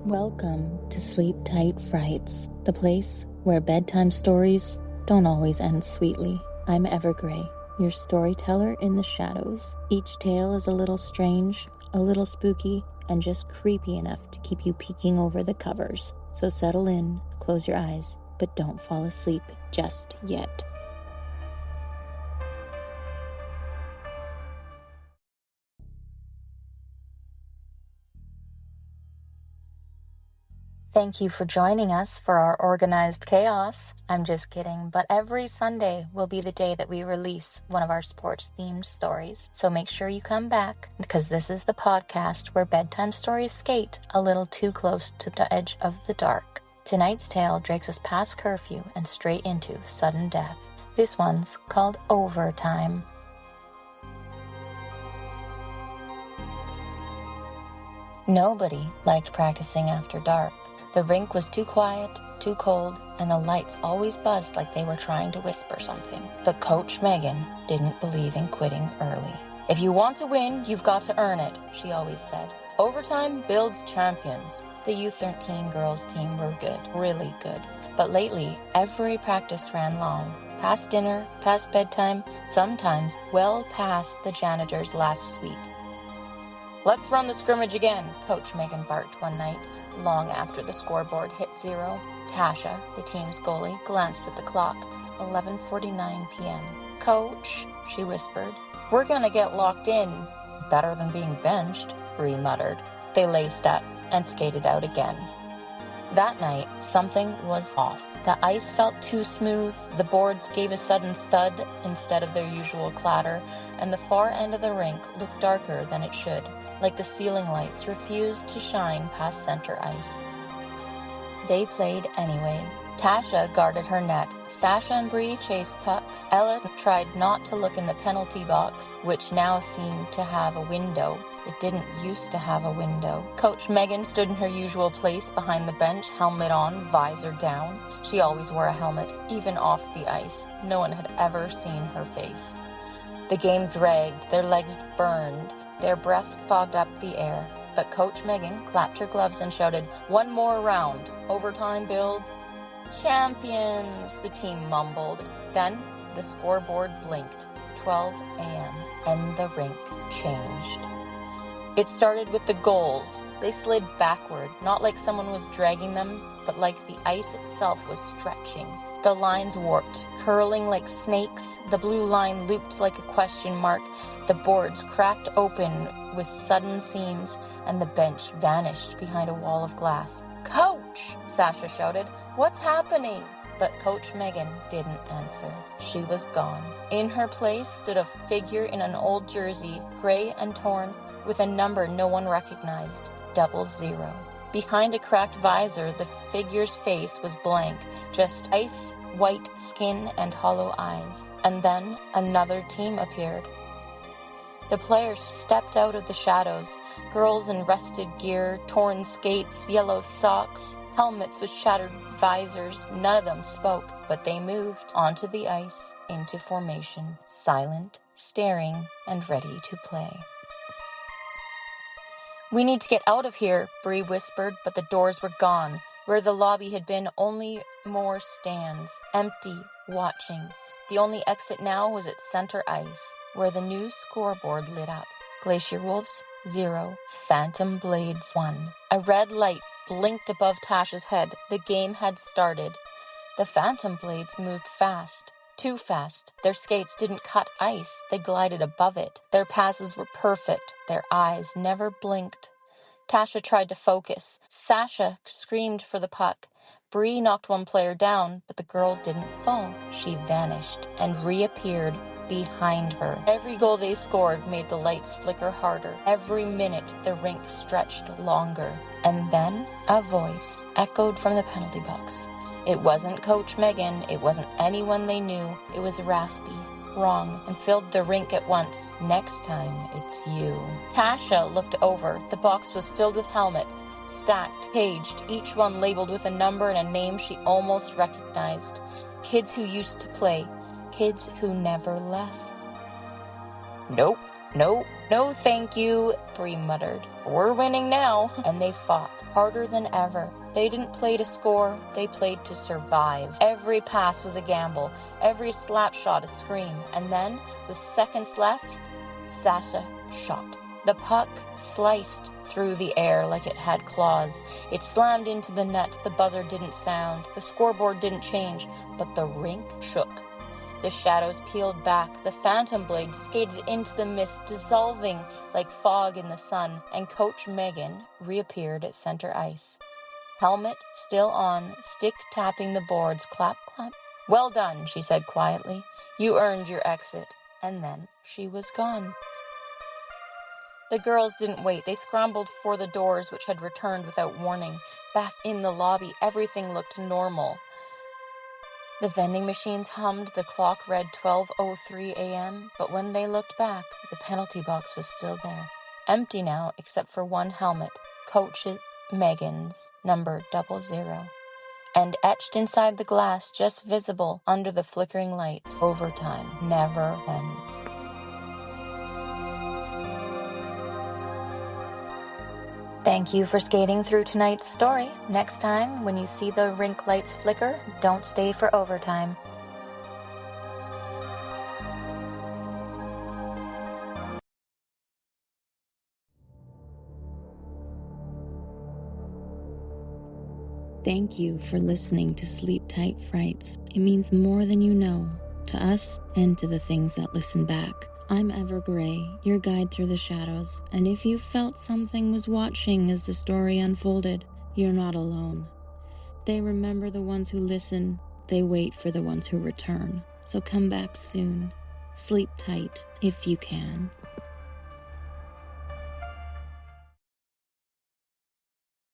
Welcome to Sleep Tight Frights, the place where bedtime stories don't always end sweetly. I'm Evergrey, your storyteller in the shadows. Each tale is a little strange, a little spooky, and just creepy enough to keep you peeking over the covers. So settle in, close your eyes, but don't fall asleep just yet. Thank you for joining us for our organized chaos. I'm just kidding, but every Sunday will be the day that we release one of our sports-themed stories. So make sure you come back, because this is the podcast where bedtime stories skate a little too close to the edge of the dark. Tonight's tale drags us past curfew and straight into sudden death. This one's called Overtime. Nobody liked practicing after dark. The rink was too quiet, too cold, and the lights always buzzed like they were trying to whisper something. But Coach Megan didn't believe in quitting early. If you want to win, you've got to earn it, she always said. Overtime builds champions. The U13 girls team were good, really good. But lately, every practice ran long. Past dinner, past bedtime, sometimes well past the janitor's last sweep. Let's run the scrimmage again, Coach Megan barked one night, long after the scoreboard hit 0. Tasha, the team's goalie, glanced at the clock. 11:49 p.m. Coach, she whispered, we're gonna get locked in. Better than being benched, Bree muttered. They laced up and skated out again. That night, something was off. The ice felt too smooth, the boards gave a sudden thud instead of their usual clatter, and the far end of the rink looked darker than it should, like the ceiling lights refused to shine past center ice. They played anyway. Tasha guarded her net. Sasha and Bree chased pucks. Ella tried not to look in the penalty box, which now seemed to have a window. It didn't used to have a window. Coach Megan stood in her usual place behind the bench, helmet on, visor down. She always wore a helmet, even off the ice. No one had ever seen her face. The game dragged, their legs burned, their breath fogged up the air. But Coach Megan clapped her gloves and shouted, one more round. Overtime builds champions, the team mumbled. Then the scoreboard blinked. 12 a.m. and the rink changed. It started with the goals. They slid backward, not like someone was dragging them, but like the ice itself was stretching. The lines warped, curling like snakes. The blue line looped like a question mark. The boards cracked open with sudden seams, and the bench vanished behind a wall of glass. Coach! Sasha shouted. What's happening? But Coach Megan didn't answer. She was gone. In her place stood a figure in an old jersey, gray and torn, with a number no one recognized, 00. Behind a cracked visor, the figure's face was blank, just ice, white skin, and hollow eyes. And then another team appeared. The players stepped out of the shadows, girls in rusted gear, torn skates, yellow socks, helmets with shattered visors. None of them spoke, but they moved onto the ice, into formation, silent, staring, and ready to play. We need to get out of here, Bree whispered, but the doors were gone. Where the lobby had been, only more stands, empty, watching. The only exit now was at center ice, where the new scoreboard lit up. Glacier Wolves, 0. Phantom Blades, 1. A red light blinked above Tasha's head. The game had started. The Phantom Blades moved fast. Too fast. Their skates didn't cut ice. They glided above it. Their passes were perfect. Their eyes never blinked. Tasha tried to focus. Sasha screamed for the puck. Bree knocked one player down, but the girl didn't fall. She vanished and reappeared behind her. Every goal they scored made the lights flicker harder. Every minute the rink stretched longer. And then a voice echoed from the penalty box. It wasn't Coach Megan. It wasn't anyone they knew. It was raspy, wrong, and filled the rink at once. Next time, it's you. Tasha looked over. The box was filled with helmets, stacked, caged, each one labeled with a number and a name she almost recognized. Kids who used to play. Kids who never left. Nope, no, thank you, Bree muttered. "We're winning now," and they fought harder than ever. They didn't play to score, they played to survive. Every pass was a gamble, every slap shot a scream, and then, with seconds left, Sasha shot. The puck sliced through the air like it had claws. It slammed into the net, the buzzer didn't sound, the scoreboard didn't change, but the rink shook. The shadows peeled back, the phantom blade skated into the mist, dissolving like fog in the sun, and Coach Megan reappeared at center ice. Helmet still on, stick tapping the boards, clap, clap. "Well done," she said quietly. "You earned your exit." And then she was gone. The girls didn't wait. They scrambled for the doors, which had returned without warning. Back in the lobby, everything looked normal. The vending machines hummed, the clock read 12:03 a.m., but when they looked back, the penalty box was still there. Empty now, except for one helmet, Coach Megan's, number 00. And etched inside the glass, just visible under the flickering lights, overtime never ends. Thank you for skating through tonight's story. Next time, when you see the rink lights flicker, don't stay for overtime. Thank you for listening to Sleep Tight Frights. It means more than you know, to us and to the things that listen back. I'm Ever Gray, your guide through the shadows, and if you felt something was watching as the story unfolded, you're not alone. They remember the ones who listen, they wait for the ones who return. So come back soon. Sleep tight if you can.